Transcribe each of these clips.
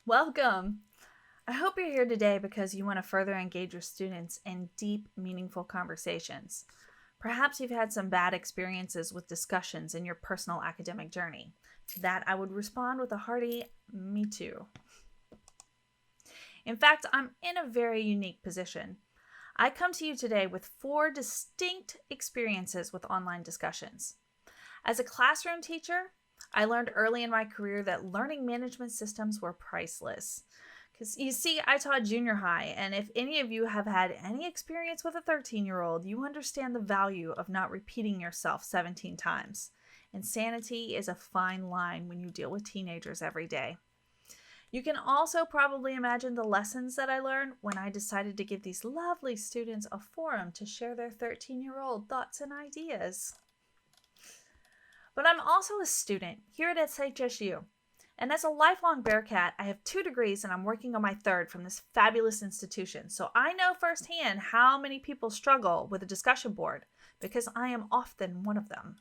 Welcome! I hope you're here today because you want to further engage your students in deep, meaningful conversations. Perhaps you've had some bad experiences with discussions in your personal academic journey. To that, I would respond with a hearty, me too. In fact, I'm in a very unique position. I come to you today with 4 distinct experiences with online discussions. As a classroom teacher, I learned early in my career that learning management systems were priceless. Because you see, I taught junior high, and if any of you have had any experience with a 13-year-old, you understand the value of not repeating yourself 17 times. Insanity is a fine line when you deal with teenagers every day. You can also probably imagine the lessons that I learned when I decided to give these lovely students a forum to share their 13-year-old thoughts and ideas. But I'm also a student here at SHSU. And as a lifelong Bearcat, I have 2 degrees and I'm working on my 3rd from this fabulous institution. So I know firsthand how many people struggle with a discussion board because I am often one of them.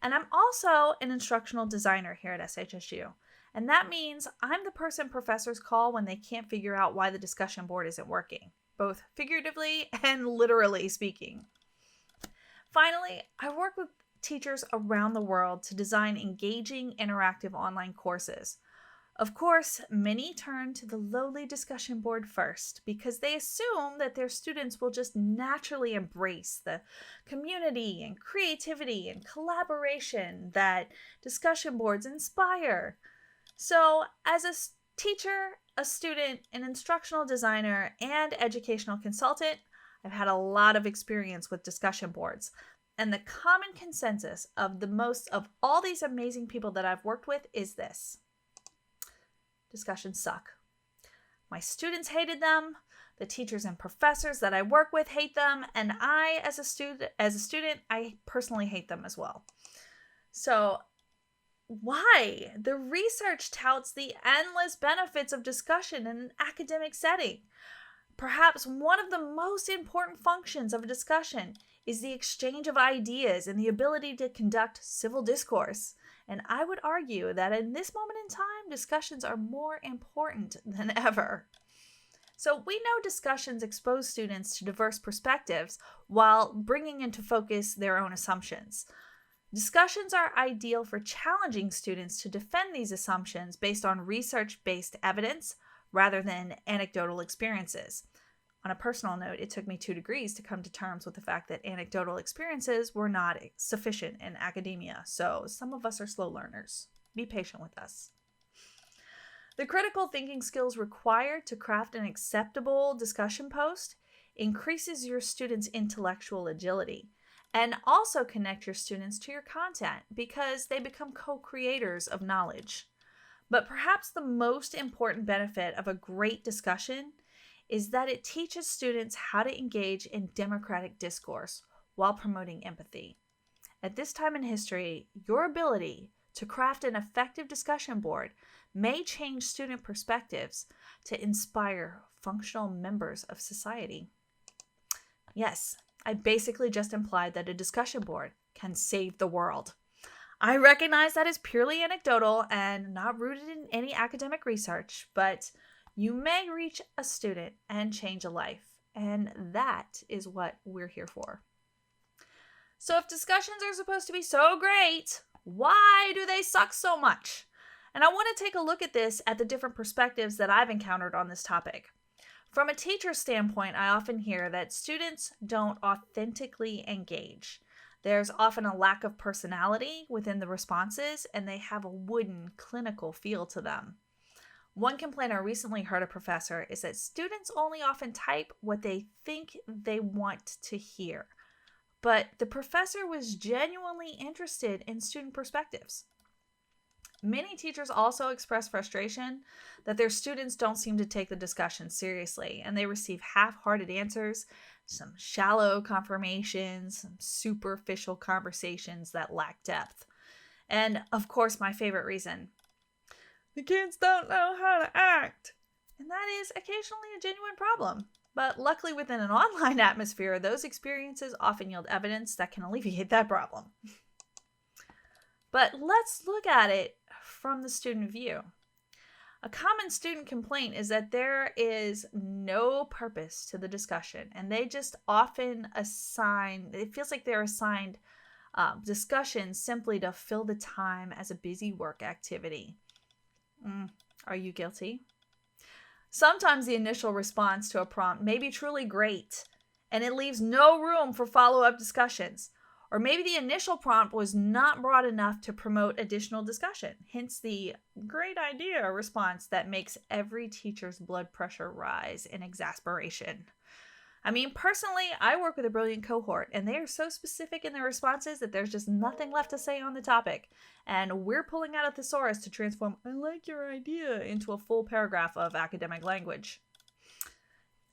And I'm also an instructional designer here at SHSU. And that means I'm the person professors call when they can't figure out why the discussion board isn't working, both figuratively and literally speaking. Finally, I work with teachers around the world to design engaging, interactive online courses. Of course, many turn to the lowly discussion board first because they assume that their students will just naturally embrace the community and creativity and collaboration that discussion boards inspire. So, as a teacher, a student, an instructional designer, and educational consultant, I've had a lot of experience with discussion boards. And the common consensus of all these amazing people that I've worked with is this: discussions suck. My students hated them, the teachers and professors that I work with hate them, and I, as a student, I personally hate them as well. So, why? The research touts the endless benefits of discussion in an academic setting. Perhaps one of the most important functions of a discussion is the exchange of ideas and the ability to conduct civil discourse. And I would argue that in this moment in time, discussions are more important than ever. So we know discussions expose students to diverse perspectives while bringing into focus their own assumptions. Discussions are ideal for challenging students to defend these assumptions based on research-based evidence rather than anecdotal experiences. On a personal note, it took me 2 degrees to come to terms with the fact that anecdotal experiences were not sufficient in academia, so some of us are slow learners. Be patient with us. The critical thinking skills required to craft an acceptable discussion post increases your students' intellectual agility and also connect your students to your content because they become co-creators of knowledge. But perhaps the most important benefit of a great discussion is that it teaches students how to engage in democratic discourse while promoting empathy. At this time in history, your ability to craft an effective discussion board may change student perspectives to inspire functional members of society. Yes, I basically just implied that a discussion board can save the world. I recognize that is purely anecdotal and not rooted in any academic research, but you may reach a student and change a life, and that is what we're here for. So if discussions are supposed to be so great, why do they suck so much? And I want to take a look at this at the different perspectives that I've encountered on this topic. From a teacher's standpoint, I often hear that students don't authentically engage. There's often a lack of personality within the responses, and they have a wooden, clinical feel to them. One complaint I recently heard a professor is that students only often type what they think they want to hear, but the professor was genuinely interested in student perspectives. Many teachers also express frustration that their students don't seem to take the discussion seriously, and they receive half-hearted answers, some shallow confirmations, some superficial conversations that lack depth. And, of course, my favorite reason: the kids don't know how to act. And that is occasionally a genuine problem. But luckily, within an online atmosphere, those experiences often yield evidence that can alleviate that problem. But let's look at it from the student view. A common student complaint is that there is no purpose to the discussion, and they just often it feels like they're assigned discussions simply to fill the time as a busy work activity. Are you guilty? Sometimes the initial response to a prompt may be truly great, and it leaves no room for follow-up discussions. Or maybe the initial prompt was not broad enough to promote additional discussion, hence the great idea response that makes every teacher's blood pressure rise in exasperation. I mean, personally, I work with a brilliant cohort, and they are so specific in their responses that there's just nothing left to say on the topic. And we're pulling out a thesaurus to transform "I like your idea" into a full paragraph of academic language.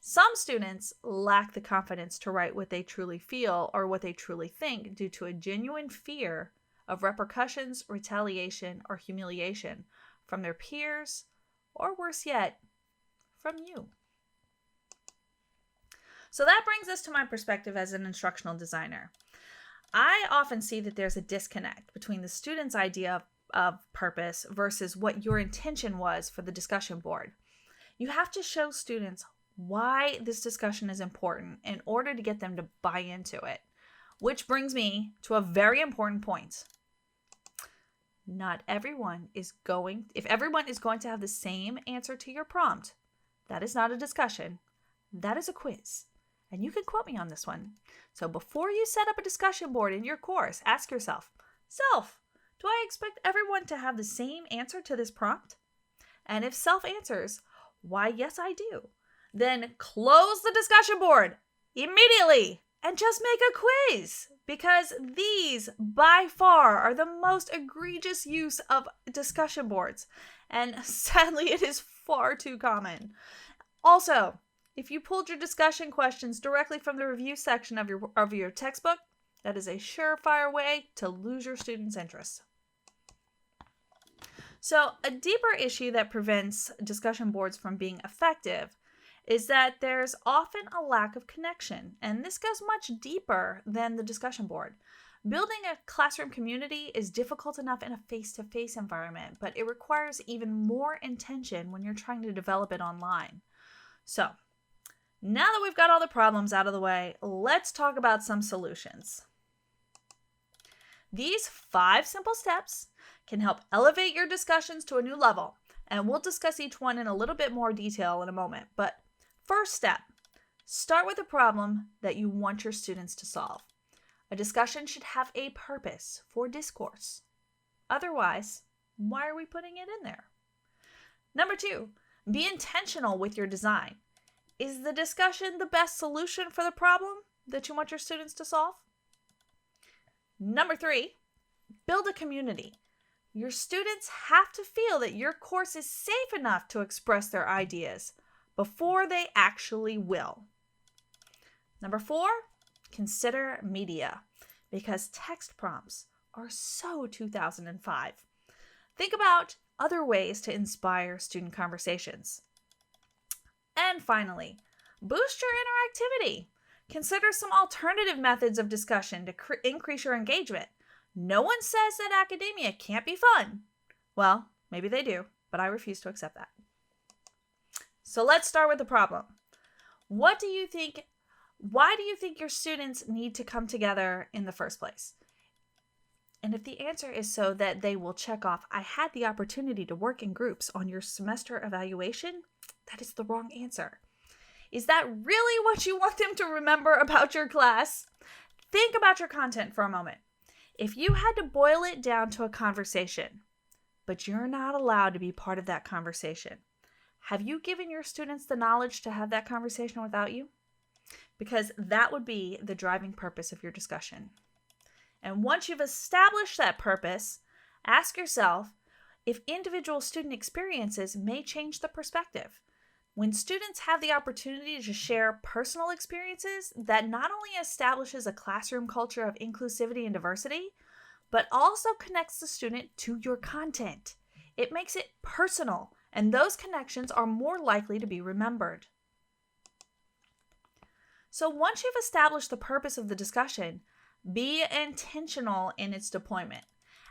Some students lack the confidence to write what they truly feel or what they truly think due to a genuine fear of repercussions, retaliation, or humiliation from their peers, or worse yet, from you. So that brings us to my perspective as an instructional designer. I often see that there's a disconnect between the student's idea of purpose versus what your intention was for the discussion board. You have to show students why this discussion is important in order to get them to buy into it. Which brings me to a very important point. If everyone is going to have the same answer to your prompt, that is not a discussion, that is a quiz. And you can quote me on this one. So before you set up a discussion board in your course, ask yourself, do I expect everyone to have the same answer to this prompt? And if self answers, why, yes, I do. Then close the discussion board immediately and just make a quiz, because these by far are the most egregious use of discussion boards, and sadly it is far too common. Also, if you pulled your discussion questions directly from the review section of your textbook, that is a surefire way to lose your students' interest. So a deeper issue that prevents discussion boards from being effective is that there's often a lack of connection, and this goes much deeper than the discussion board. Building a classroom community is difficult enough in a face-to-face environment, but it requires even more intention when you're trying to develop it online. So, now that we've got all the problems out of the way, let's talk about some solutions. These 5 simple steps can help elevate your discussions to a new level, and we'll discuss each one in a little bit more detail in a moment. But first step, start with a problem that you want your students to solve. A discussion should have a purpose for discourse. Otherwise, why are we putting it in there? Number 2, be intentional with your design. Is the discussion the best solution for the problem that you want your students to solve? Number 3, build a community. Your students have to feel that your course is safe enough to express their ideas before they actually will. Number 4, consider media, because text prompts are so 2005. Think about other ways to inspire student conversations. And finally, boost your interactivity. Consider some alternative methods of discussion to increase your engagement. No one says that academia can't be fun. Well, maybe they do, but I refuse to accept that. So let's start with the problem. Why do you think your students need to come together in the first place? And if the answer is so that they will check off, I had the opportunity to work in groups on your semester evaluation, that is the wrong answer. Is that really what you want them to remember about your class? Think about your content for a moment. If you had to boil it down to a conversation, but you're not allowed to be part of that conversation, have you given your students the knowledge to have that conversation without you? Because that would be the driving purpose of your discussion. And once you've established that purpose, ask yourself if individual student experiences may change the perspective. When students have the opportunity to share personal experiences, that not only establishes a classroom culture of inclusivity and diversity, but also connects the student to your content. It makes it personal, and those connections are more likely to be remembered. So once you've established the purpose of the discussion, be intentional in its deployment.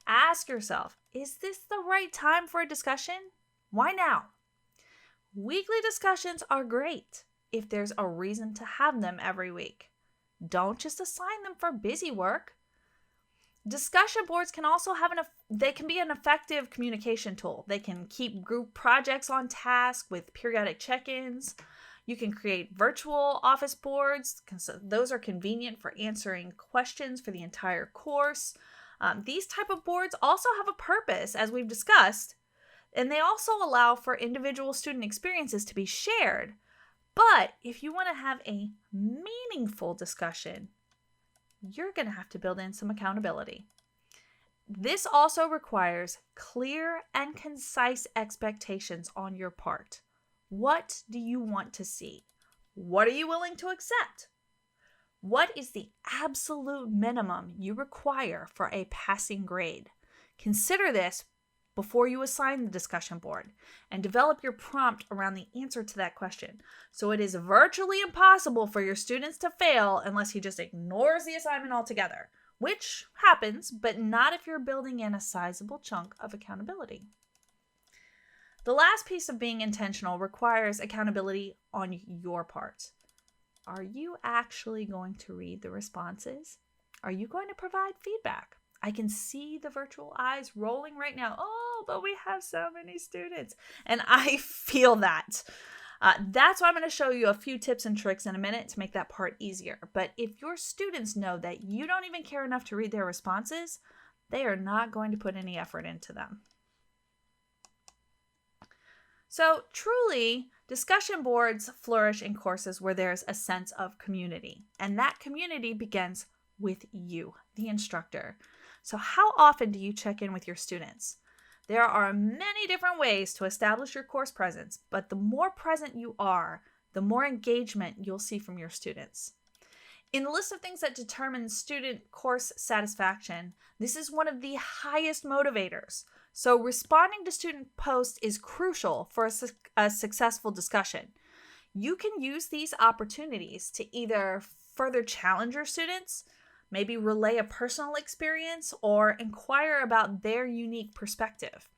Ask yourself, is this the right time for a discussion? Why now? Weekly discussions are great if there's a reason to have them every week. Don't just assign them for busy work. Discussion boards can also they can be an effective communication tool. They can keep group projects on task with periodic check-ins. You can create virtual office boards. Those are convenient for answering questions for the entire course. These type of boards also have a purpose, as we've discussed, and they also allow for individual student experiences to be shared. But if you want to have a meaningful discussion, you're going to have to build in some accountability. This also requires clear and concise expectations on your part. What do you want to see? What are you willing to accept? What is the absolute minimum you require for a passing grade? Consider this before you assign the discussion board and develop your prompt around the answer to that question. So it is virtually impossible for your students to fail unless he just ignores the assignment altogether, which happens, but not if you're building in a sizable chunk of accountability. The last piece of being intentional requires accountability on your part. Are you actually going to read the responses? Are you going to provide feedback? I can see the virtual eyes rolling right now. Oh, but we have so many students. And I feel that. That's why I'm going to show you a few tips and tricks in a minute to make that part easier. But if your students know that you don't even care enough to read their responses, they are not going to put any effort into them. So truly, discussion boards flourish in courses where there's a sense of community. And that community begins with you, the instructor. So how often do you check in with your students? There are many different ways to establish your course presence, but the more present you are, the more engagement you'll see from your students. In the list of things that determine student course satisfaction, this is one of the highest motivators. So responding to student posts is crucial for a successful discussion. You can use these opportunities to either further challenge your students, maybe relay a personal experience, or inquire about their unique perspective.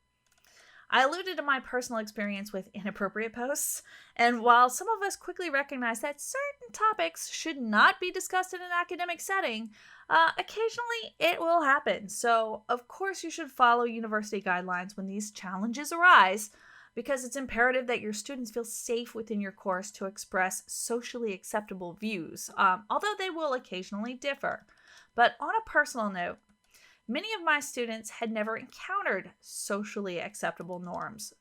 I alluded to my personal experience with inappropriate posts, and while some of us quickly recognize that certain topics should not be discussed in an academic setting, occasionally it will happen. So, of course, you should follow university guidelines when these challenges arise, because it's imperative that your students feel safe within your course to express socially acceptable views, although they will occasionally differ. But on a personal note, many of my students had never encountered socially acceptable norms.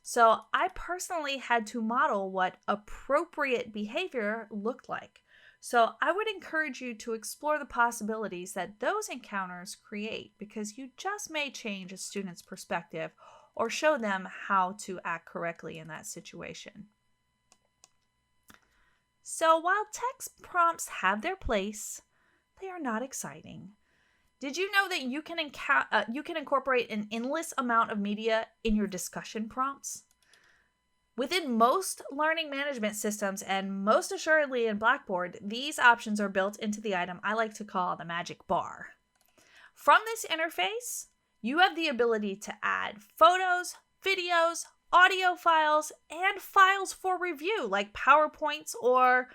So I personally had to model what appropriate behavior looked like. So I would encourage you to explore the possibilities that those encounters create, because you just may change a student's perspective or show them how to act correctly in that situation. So while text prompts have their place, they are not exciting. Did you know that you can incorporate an endless amount of media in your discussion prompts? Within most learning management systems, and most assuredly in Blackboard, these options are built into the item I like to call the magic bar. From this interface, you have the ability to add photos, videos, audio files, and files for review like PowerPoints or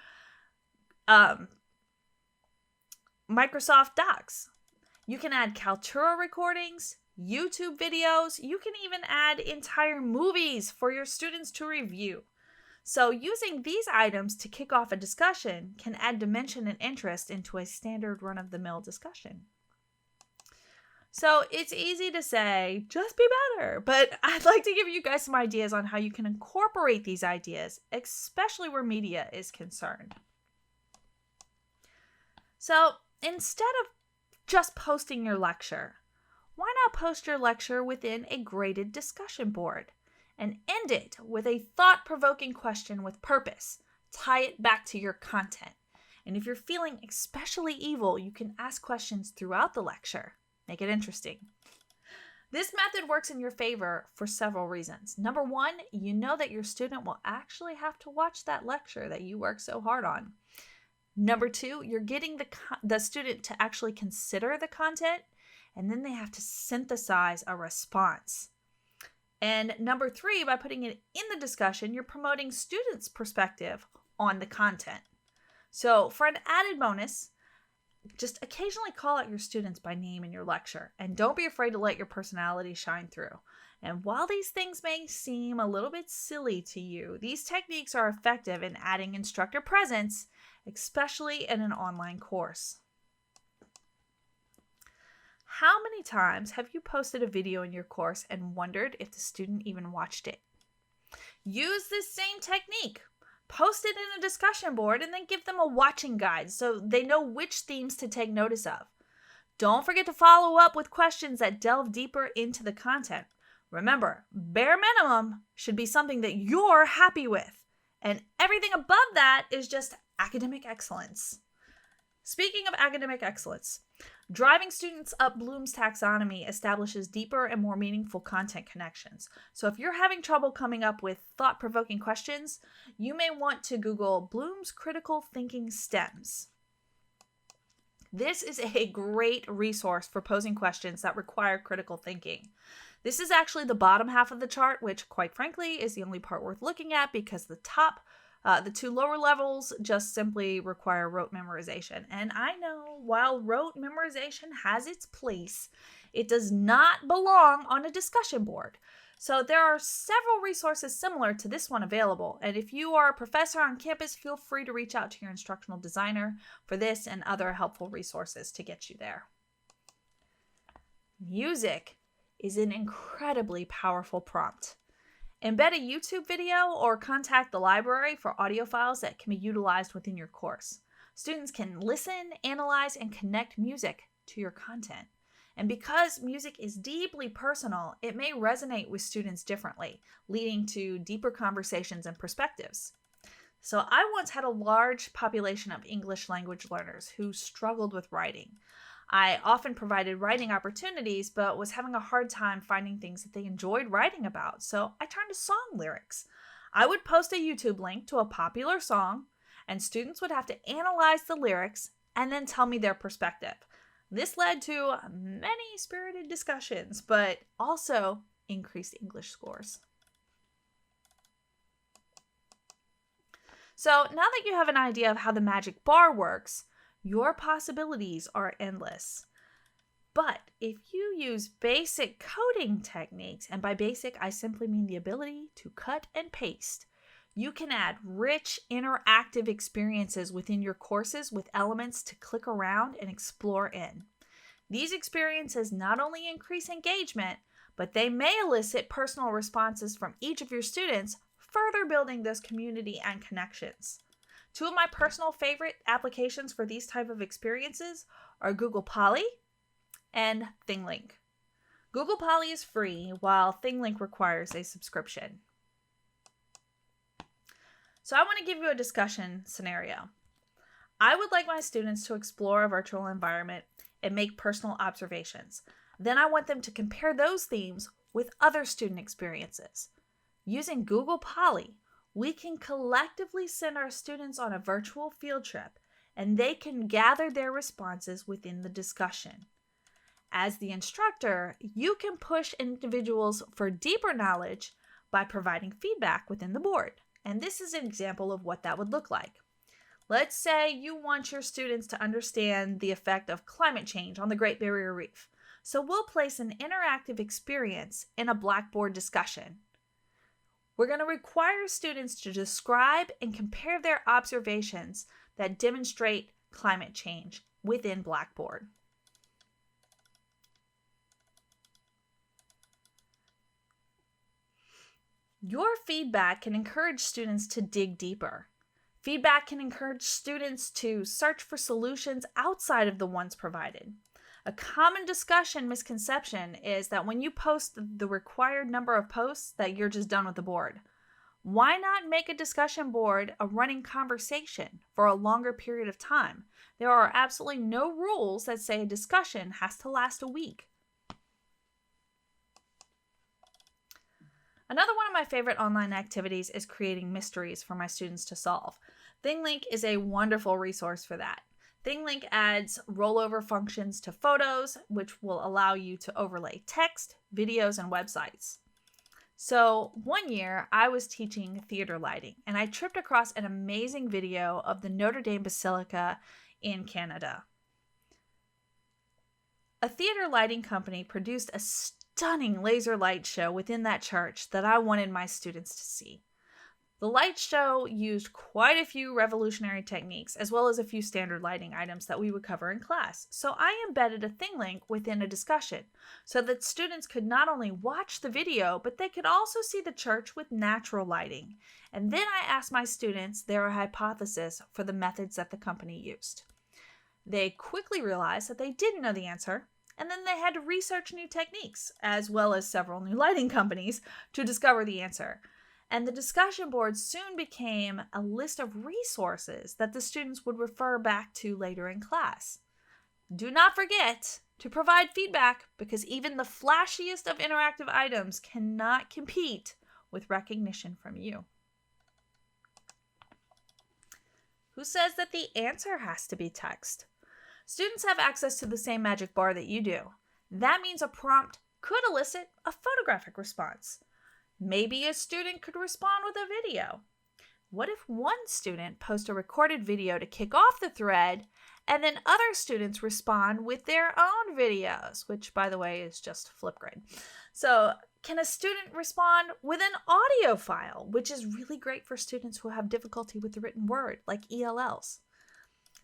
Microsoft Docs. You can add Kaltura recordings, YouTube videos. You can even add entire movies for your students to review. So using these items to kick off a discussion can add dimension and interest into a standard run-of-the-mill discussion. So it's easy to say, just be better, but I'd like to give you guys some ideas on how you can incorporate these ideas, especially where media is concerned. So instead of just posting your lecture, why not post your lecture within a graded discussion board and end it with a thought-provoking question with purpose? Tie it back to your content. And if you're feeling especially evil, you can ask questions throughout the lecture. Make it interesting. This method works in your favor for several reasons. Number one, you know that your student will actually have to watch that lecture that you work so hard on. Number two, you're getting the student to actually consider the content, and then they have to synthesize a response. And number 3, by putting it in the discussion, you're promoting students' perspective on the content. So for an added bonus, just occasionally call out your students by name in your lecture, and don't be afraid to let your personality shine through. And while these things may seem a little bit silly to you, these techniques are effective in adding instructor presence, especially in an online course. How many times have you posted a video in your course and wondered if the student even watched it? Use this same technique. Post it in a discussion board and then give them a watching guide so they know which themes to take notice of. Don't forget to follow up with questions that delve deeper into the content. Remember, bare minimum should be something that you're happy with, and everything above that is just academic excellence. Speaking of academic excellence, driving students up Bloom's taxonomy establishes deeper and more meaningful content connections. So if you're having trouble coming up with thought-provoking questions, you may want to Google Bloom's critical thinking stems. This is a great resource for posing questions that require critical thinking. This is actually the bottom half of the chart, which quite frankly is the only part worth looking at because the 2 lower levels just simply require rote memorization. And I know while rote memorization has its place, it does not belong on a discussion board. So there are several resources similar to this one available. And if you are a professor on campus, feel free to reach out to your instructional designer for this and other helpful resources to get you there. Music is an incredibly powerful prompt. Embed a YouTube video or contact the library for audio files that can be utilized within your course. Students can listen, analyze, and connect music to your content. And because music is deeply personal, it may resonate with students differently, leading to deeper conversations and perspectives. So I once had a large population of English language learners who struggled with writing. I often provided writing opportunities, but was having a hard time finding things that they enjoyed writing about, so I turned to song lyrics. I would post a YouTube link to a popular song, and students would have to analyze the lyrics and then tell me their perspective. This led to many spirited discussions, but also increased English scores. So now that you have an idea of how the magic bar works, your possibilities are endless. But if you use basic coding techniques, and by basic I simply mean the ability to cut and paste, you can add rich interactive experiences within your courses with elements to click around and explore in. These experiences not only increase engagement, but they may elicit personal responses from each of your students, further building this community and connections. 2 of my personal favorite applications for these type of experiences are Google Poly and ThingLink. Google Poly is free, while ThingLink requires a subscription. So I want to give you a discussion scenario. I would like my students to explore a virtual environment and make personal observations. Then I want them to compare those themes with other student experiences. Using Google Poly, we can collectively send our students on a virtual field trip, and they can gather their responses within the discussion. As the instructor, you can push individuals for deeper knowledge by providing feedback within the board. And this is an example of what that would look like. Let's say you want your students to understand the effect of climate change on the Great Barrier Reef. So we'll place an interactive experience in a Blackboard discussion. We're going to require students to describe and compare their observations that demonstrate climate change within Blackboard. Your feedback can encourage students to dig deeper. Feedback can encourage students to search for solutions outside of the ones provided. A common discussion misconception is that when you post the required number of posts, that you're just done with the board. Why not make a discussion board a running conversation for a longer period of time? There are absolutely no rules that say a discussion has to last a week. Another one of my favorite online activities is creating mysteries for my students to solve. ThingLink is a wonderful resource for that. ThingLink adds rollover functions to photos, which will allow you to overlay text, videos, and websites. So one year I was teaching theater lighting and I tripped across an amazing video of the Notre Dame Basilica in Canada. A theater lighting company produced a stunning laser light show within that church that I wanted my students to see. The light show used quite a few revolutionary techniques, as well as a few standard lighting items that we would cover in class. So I embedded a thing link within a discussion so that students could not only watch the video, but they could also see the church with natural lighting. And then I asked my students their hypothesis for the methods that the company used. They quickly realized that they didn't know the answer, and then they had to research new techniques, as well as several new lighting companies, to discover the answer. And the discussion board soon became a list of resources that the students would refer back to later in class. Do not forget to provide feedback, because even the flashiest of interactive items cannot compete with recognition from you. Who says that the answer has to be text? Students have access to the same magic bar that you do. That means a prompt could elicit a photographic response. Maybe a student could respond with a video. What if one student posts a recorded video to kick off the thread, and then other students respond with their own videos, which, by the way, is just Flipgrid. So can a student respond with an audio file, which is really great for students who have difficulty with the written word, like ELLs?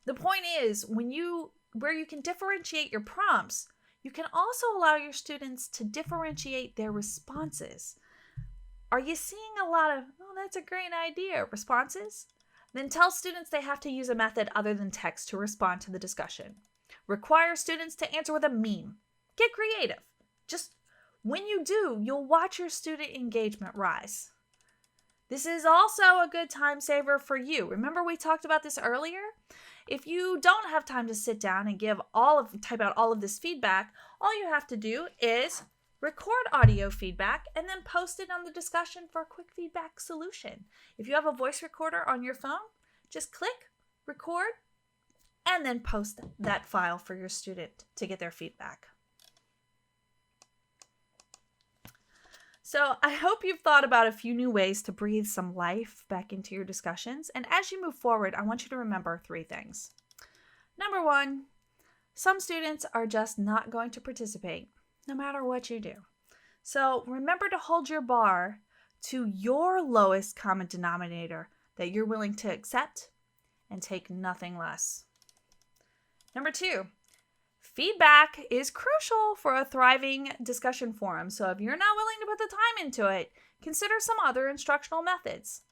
The point is, where you can differentiate your prompts, you can also allow your students to differentiate their responses. Are you seeing a lot of, oh, that's a great idea, responses? Then tell students they have to use a method other than text to respond to the discussion. Require students to answer with a meme. Get creative. Just when you do, you'll watch your student engagement rise. This is also a good time saver for you. Remember we talked about this earlier? If you don't have time to sit down and type out all of this feedback, all you have to do is record audio feedback and then post it on the discussion for a quick feedback solution. If you have a voice recorder on your phone, just click, record, and then post that file for your student to get their feedback. So I hope you've thought about a few new ways to breathe some life back into your discussions. And as you move forward, I want you to remember 3 things. Number 1, some students are just not going to participate, no matter what you do. So remember to hold your bar to your lowest common denominator that you're willing to accept and take nothing less. Number 2, feedback is crucial for a thriving discussion forum. So if you're not willing to put the time into it, consider some other instructional methods.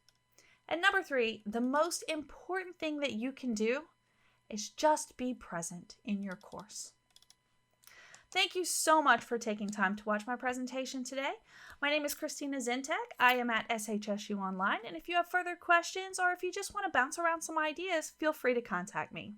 And number 3, the most important thing that you can do is just be present in your course. Thank you so much for taking time to watch my presentation today. My name is Christina Zintek. I am at SHSU Online, and if you have further questions or if you just want to bounce around some ideas, feel free to contact me.